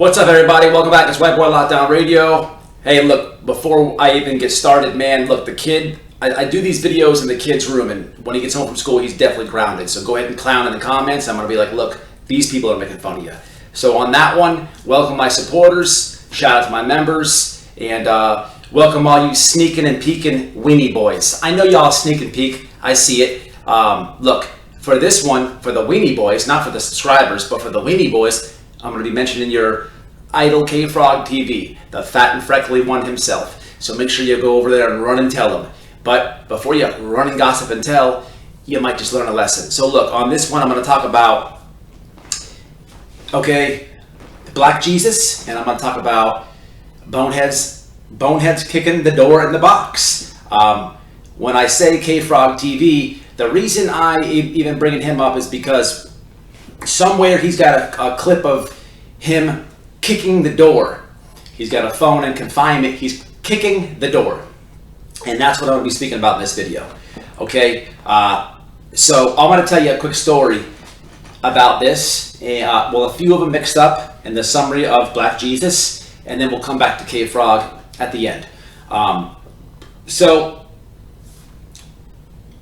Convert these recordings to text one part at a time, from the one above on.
What's up, everybody? Welcome back to White Boy Lockdown Radio. Hey, look, before I even get started, man, look, the kid, I do these videos in the kid's room, and when he gets home from school, he's definitely grounded. So go ahead and clown in the comments. I'm going to be like, look, these people are making fun of you. So on that one, welcome my supporters, shout out to my members, and welcome all you sneaking and peeking weenie boys. I know y'all sneak and peek. I see it. Look, for this one, for the weenie boys, not for the subscribers, but for the weenie boys, I'm going to be mentioning your idol K-Frog TV, the fat and freckly one himself. So make sure you go over there and run and tell him. But before you run and gossip and tell, you might just learn a lesson. So look, on this one I'm going to talk about, okay, Black Jesus, and I'm going to talk about boneheads kicking the door in the box. When I say K-Frog TV, the reason I even bringing him up is because somewhere he's got a clip of him kicking the door. He's got a phone in confinement. He's kicking the door. And that's what I'm going to be speaking about in this video. Okay? So I'm going to tell you a quick story about this. Well, a few of them mixed up in the summary of Black Jesus. And then we'll come back to K-Frog at the end. So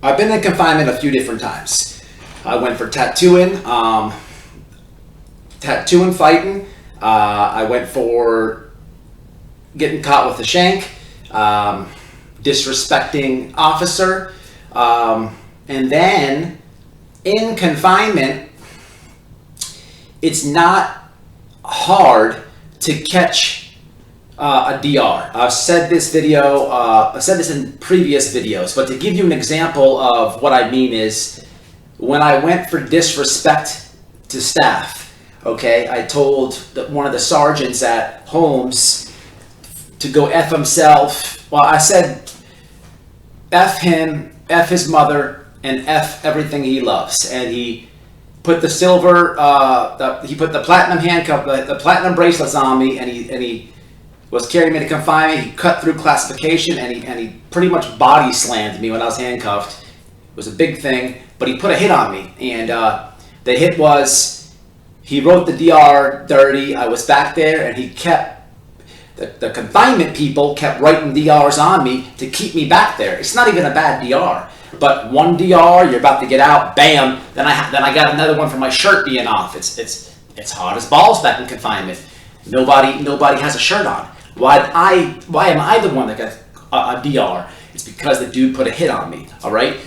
I've been in confinement a few different times. I went for tattooing fighting. I went for getting caught with a shank, disrespecting officer, and then in confinement, it's not hard to catch a DR. I've said this in previous videos, but to give you an example of what I mean is when I went for disrespect to staff. Okay, I told one of the sergeants at Holmes to go F himself. Well, I said F him, F his mother, and F everything he loves. And he put the silver, he put the platinum handcuff, the platinum bracelets on me, and he was carrying me to confinement. He cut through classification, and he pretty much body slammed me when I was handcuffed. It was a big thing, but he put a hit on me, and the hit was, he wrote the DR dirty. I was back there, and he kept, the confinement people kept writing DRs on me to keep me back there. It's not even a bad DR, but one DR, you're about to get out, bam, then I got another one for my shirt being off. It's hot as balls back in confinement. Nobody has a shirt on. Why am I the one that got a DR? It's because the dude put a hit on me, all right?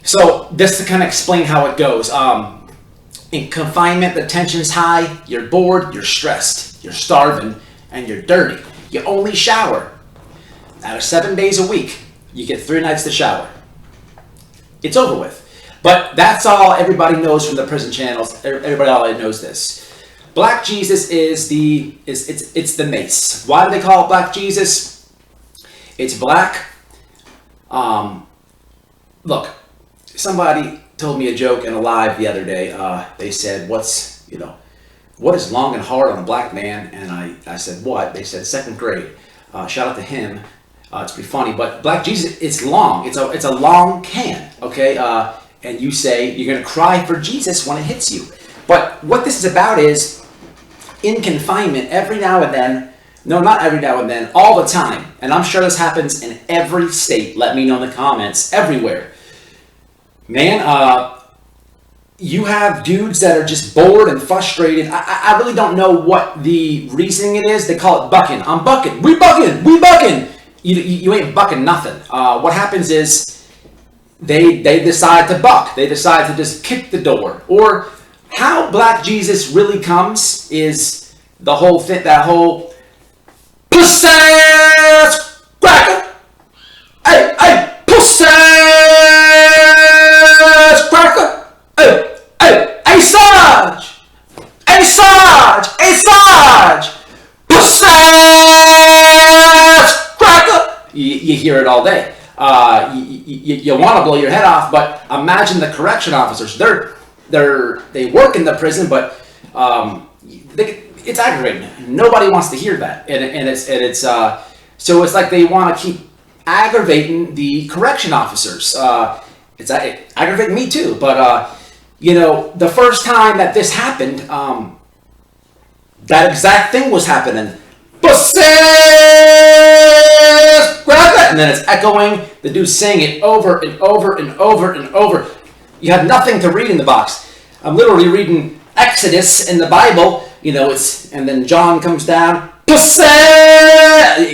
So just to kind of explain how it goes, in confinement, the tension's high, you're bored, you're stressed, you're starving, and you're dirty. You only shower. Out of 7 days a week, you get 3 nights to shower. It's over with. But that's all everybody knows from the prison channels. Everybody already knows this. Black Jesus is it's the Mace. Why do they call it Black Jesus? It's black. Look, somebody told me a joke in a live the other day. They said, what is long and hard on a black man? And I said, what? They said 2nd grade. Shout out to him. It's pretty funny, but Black Jesus, it's long. It's a long can, okay? And you say you're gonna cry for Jesus when it hits you. But what this is about is, in confinement, every now and then, no, not every now and then, all the time, and I'm sure this happens in every state, let me know in the comments, everywhere. Man, you have dudes that are just bored and frustrated. I really don't know what the reasoning it is. They call it bucking. I'm bucking. We bucking. We bucking. You ain't bucking nothing. What happens is they decide to buck. They decide to just kick the door. Or how Black Jesus really comes is the whole thing, that whole pussy cracker. Hey, hey, pussy cracker. Hey, Sarge! Hey, Sarge! Hey, Sarge! Pussy cracker! You hear it all day. You want to blow your head off, but imagine the correction officers. They work in the prison, but it's aggravating. Nobody wants to hear that, and it's so it's like they want to keep aggravating the correction officers. It's aggravating me too, but the first time that this happened, that exact thing was happening. Pussy! Grab that! And then it's echoing. The dude's saying it over and over and over and over. You have nothing to read in the box. I'm literally reading Exodus in the Bible. You know, and then John comes down. Pussy!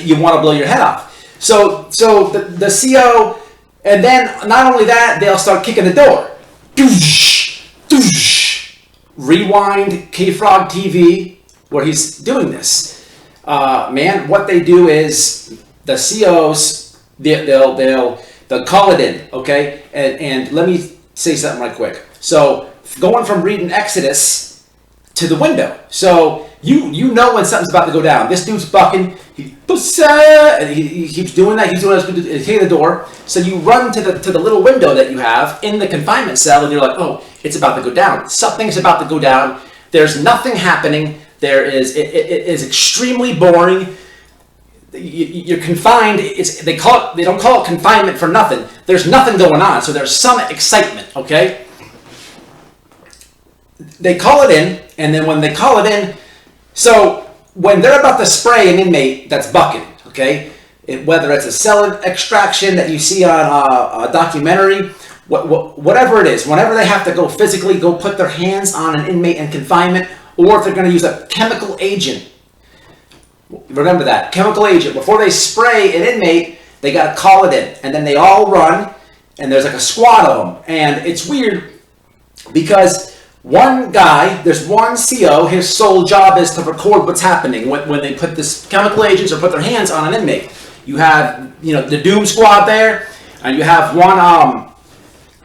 You want to blow your head off. So the CO, and then not only that, they'll start kicking the door. Doosh, doosh. Rewind K-Frog TV where he's doing this. Man, what they do is the COs, they'll call it in, okay? And let me say something right quick. So going from reading Exodus to the window. So you know when something's about to go down. This dude's bucking. He keeps doing that. He's doing that. He's hitting the door. So you run to the little window that you have in the confinement cell, and you're like, oh, it's about to go down. Something's about to go down. There's nothing happening. It is extremely boring. You're confined. They don't call it confinement for nothing. There's nothing going on. So there's some excitement. Okay. They call it in, and then when they call it in, so when they're about to spray an inmate that's bucking, okay, whether it's a cell extraction that you see on a documentary, whatever it is, whenever they have to go physically go put their hands on an inmate in confinement, or if they're going to use a chemical agent, remember that, chemical agent, before they spray an inmate, they got to call it in, and then they all run, and there's like a squad of them, and it's weird because one guy, there's one CO, his sole job is to record what's happening when they put this chemical agents or put their hands on an inmate. You have, the Doom Squad there, and you have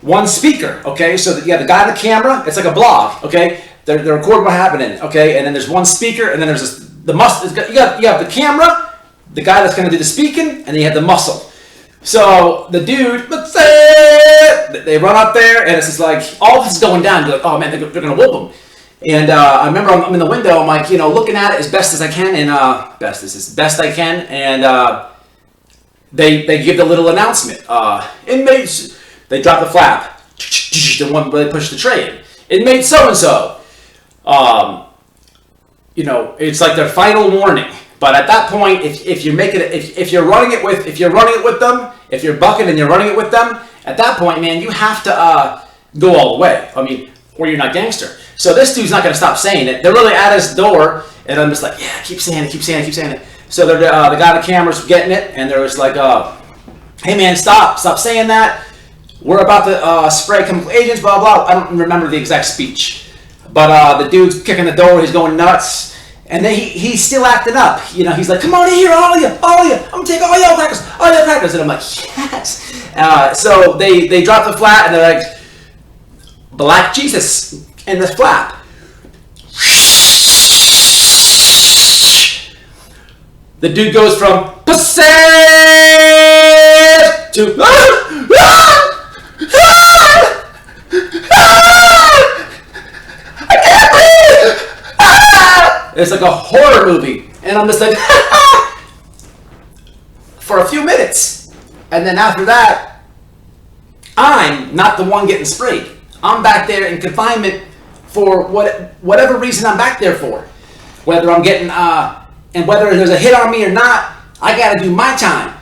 one speaker, okay? So you have the guy on the camera, it's like a blog, okay? They're recording what's happening, okay? And then there's one speaker, and then there's you have the camera, the guy that's going to do the speaking, and then you have the muscle. So the dude, they run up there, and it's just like, all this is going down. You're like, oh man, they're going to whoop them. And I remember I'm in the window, I'm like, looking at it as best as I can, and best I can, and they give the little announcement. Inmates, they drop the flap. The one where they push the tray in. Inmate so-and-so. It's like their final warning. But at that point, if you're running it with them, if you're bucking and you're running it with them, at that point, man, you have to go all the way. I mean, or you're not gangster. So this dude's not going to stop saying it. They're really at his door, and I'm just like, yeah, keep saying it. So the guy on the camera's getting it, and they're just like, hey man, stop saying that. We're about to spray chemical agents, blah blah. I don't remember the exact speech, but the dude's kicking the door. He's going nuts. And then he's still acting up. He's like, come on in here, all of you. I'm going to take all your crackers. And I'm like, yes. So they drop the flat, and they're like, Black Jesus in the flap. The dude goes from, pussy to, it's like a horror movie. And I'm just like, for a few minutes. And then after that, I'm not the one getting sprayed. I'm back there in confinement for whatever reason I'm back there for. Whether I'm getting, and whether there's a hit on me or not, I gotta do my time.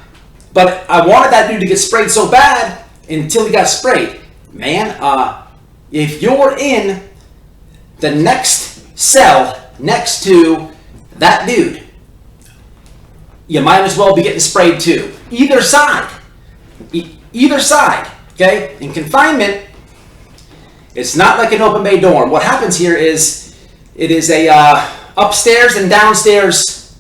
But I wanted that dude to get sprayed so bad until he got sprayed. Man, if you're in the next cell next to that dude, you might as well be getting sprayed too. Either side. Either side. Okay? In confinement, it's not like an open bay dorm. What happens here is it is a upstairs and downstairs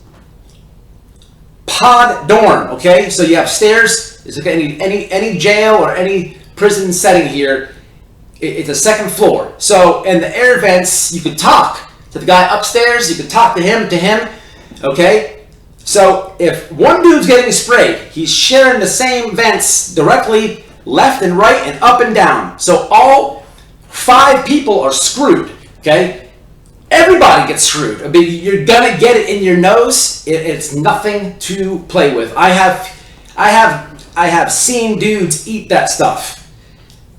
pod dorm. Okay? So you have stairs. It's like any jail or any prison setting here. It's a second floor. So in the air vents, you could talk to the guy upstairs, you can talk to him, okay? So if one dude's getting sprayed, he's sharing the same vents directly left and right and up and down. So all 5 people are screwed, okay? Everybody gets screwed. I mean, you're gonna get it in your nose. It's nothing to play with. I have seen dudes eat that stuff,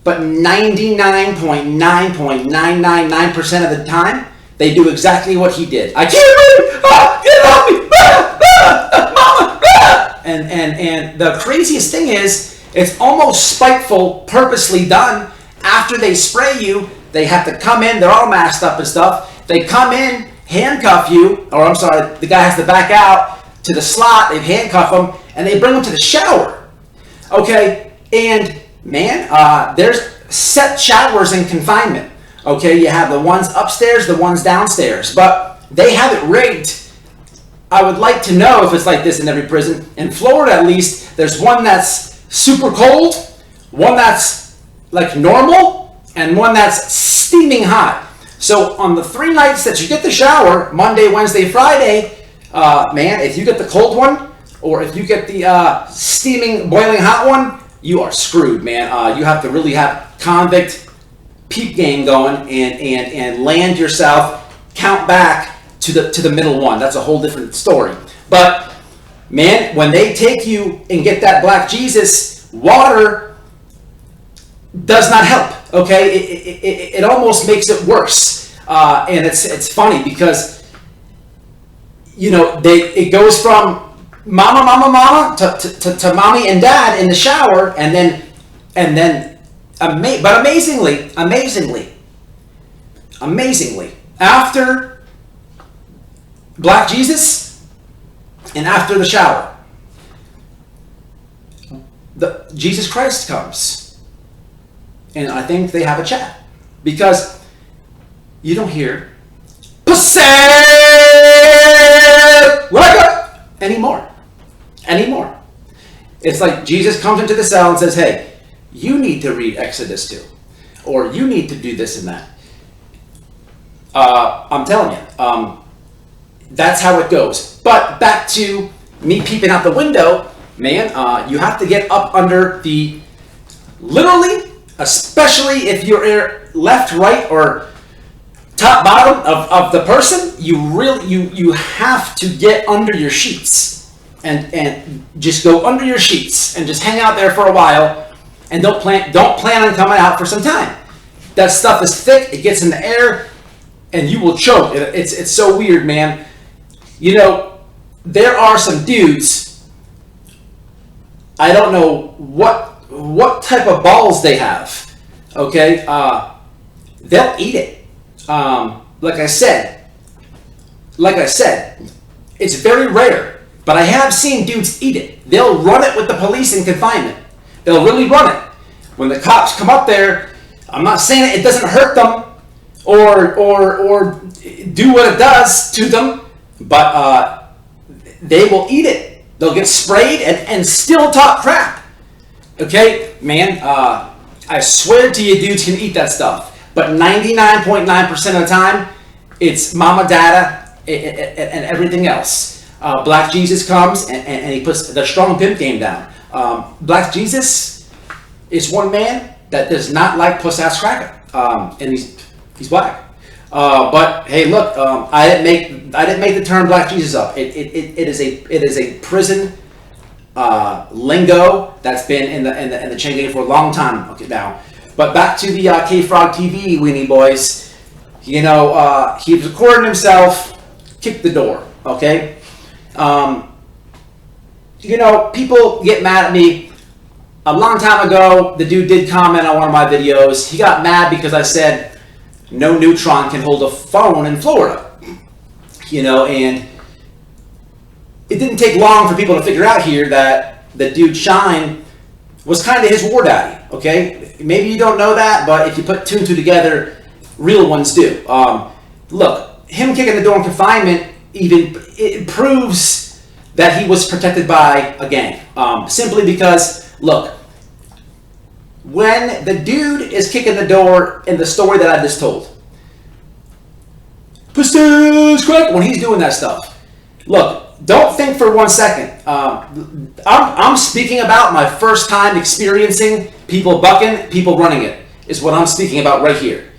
but 99.999% of the time, they do exactly what he did. I can't breathe! Ah, get off me! Ah, ah, ah, mama! Ah! And the craziest thing is, it's almost spiteful, purposely done. After they spray you, they have to come in, they're all masked up and stuff. They come in, handcuff you, or I'm sorry, the guy has to back out to the slot, they handcuff him, and they bring him to the shower. Okay, and man, there's set showers in confinement. Okay, you have the ones upstairs, the ones downstairs, but they have it rigged. I would like to know if it's like this in every prison. In Florida, at least, there's one that's super cold, one that's like normal, and one that's steaming hot. So on the 3 nights that you get the shower, Monday, Wednesday, Friday, man, if you get the cold one, or if you get the steaming, boiling hot one, you are screwed, man. You have to really have convict peep game going and land yourself, count back to the middle one. That's a whole different story. But man, when they take you and get that black Jesus, water does not help. Okay, it almost makes it worse. And it's funny because you know it goes from mama to mommy and dad in the shower, and then but amazingly, after black Jesus and after the shower, Jesus Christ comes, and I think they have a chat, because you don't hear "Pussy" anymore. It's like Jesus comes into the cell and says, "Hey, you need to read Exodus 2, or you need to do this and that." I'm telling you, that's how it goes. But back to me peeping out the window, man, you have to get up under the, literally, especially if you're left, right, or top, bottom of the person, you have to get under your sheets and just go under your sheets and just hang out there for a while, and don't plan on coming out for some time. That stuff is thick, it gets in the air, and you will choke. It's so weird, man. You know, there are some dudes, I don't know what type of balls they have, okay? They'll eat it. Like I said, it's very rare, but I have seen dudes eat it. They'll run it with the police in confinement. They'll really run it. When the cops come up there, I'm not saying it doesn't hurt them or do what it does to them, but they will eat it. They'll get sprayed and still talk crap. Okay, man, I swear to you, dudes can eat that stuff. But 99.9% of the time, it's mama, dada, and everything else. Black Jesus comes and he puts the strong pimp game down. Black Jesus is one man that does not like puss-ass cracker, and he's black. But hey, look, I didn't make the term Black Jesus up. It is a prison lingo that's been in the chain gang for a long time. Okay, now. But back to the K-Frog TV, Weenie Boys. You know, he recorded himself, kicked the door, okay? You know, people get mad at me. A long time ago, the dude did comment on one of my videos. He got mad because I said, no neutron can hold a phone in Florida. You know, and it didn't take long for people to figure out here that the dude Shine was kind of his war daddy, okay? Maybe you don't know that, but if you put two and two together, real ones do. Look, him kicking the door in confinement, it proves that he was protected by a gang. Simply because, look, when the dude is kicking the door in the story that I just told, Pussy's crack, when he's doing that stuff, look, don't think for 1 second. I'm speaking about my first time experiencing people bucking, people running it, is what I'm speaking about right here.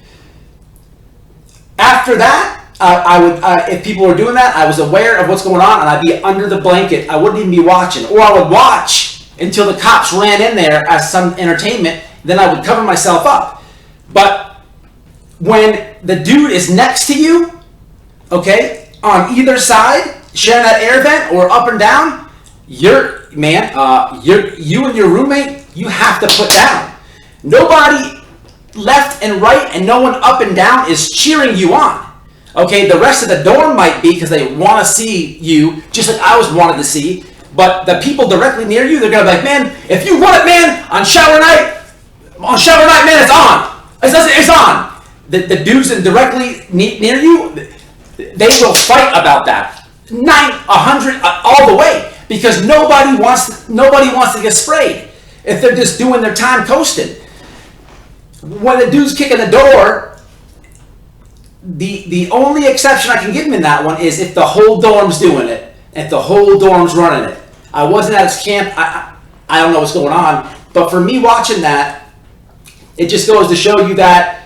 After that, I would, if people were doing that, I was aware of what's going on, and I'd be under the blanket. I wouldn't even be watching, or I would watch until the cops ran in there as some entertainment. Then I would cover myself up. But when the dude is next to you, okay, on either side, sharing that air vent or up and down, you and your roommate, you have to put down. Nobody left and right and no one up and down is cheering you on. Okay, the rest of the dorm might be because they want to see you, just like I was wanted to see. But the people directly near you, they're gonna be like, man, if you want it, man, on shower night, man, it's on. It's on. The dudes that directly near you, they will fight about that. 100, all the way, because nobody wants to get sprayed if they're just doing their time coasting. When the dude's kicking the door, the only exception I can give him in that one is if the whole dorm's doing it, if the whole dorm's running it. I wasn't at his camp. I don't know what's going on, but for me watching that, it just goes to show you that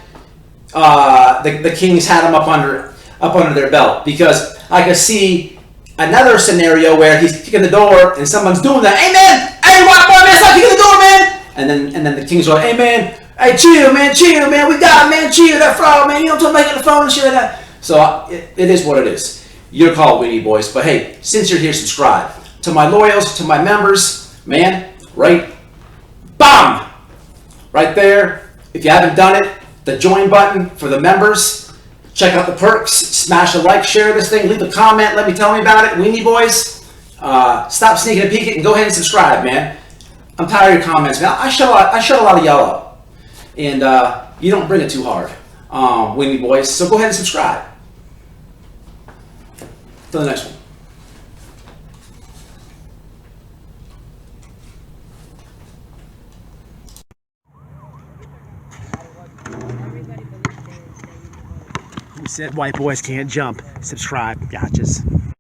the Kings had him up under their belt, because I could see another scenario where he's kicking the door and someone's doing that. Hey man, hey white boy, man, stop kicking the door, man. And then the Kings are like, hey man, hey chill, man, we got it, man, chill, that fraud, man, you don't talk about the phone and shit like that. So it is what it is. Your call, Whitey boys. But hey, since you're here, subscribe. To my loyals, to my members, man, right, bam, right there. If you haven't done it, the join button for the members. Check out the perks. Smash a like, share this thing, leave a comment, tell me about it. Weenie boys, stop sneaking and peeking and go ahead and subscribe, man. I'm tired of your comments, man. I shut a lot of y'all up, and you don't bring it too hard, Weenie boys. So go ahead and subscribe. To the next one. Who said white boys can't jump? Subscribe. Gotchas.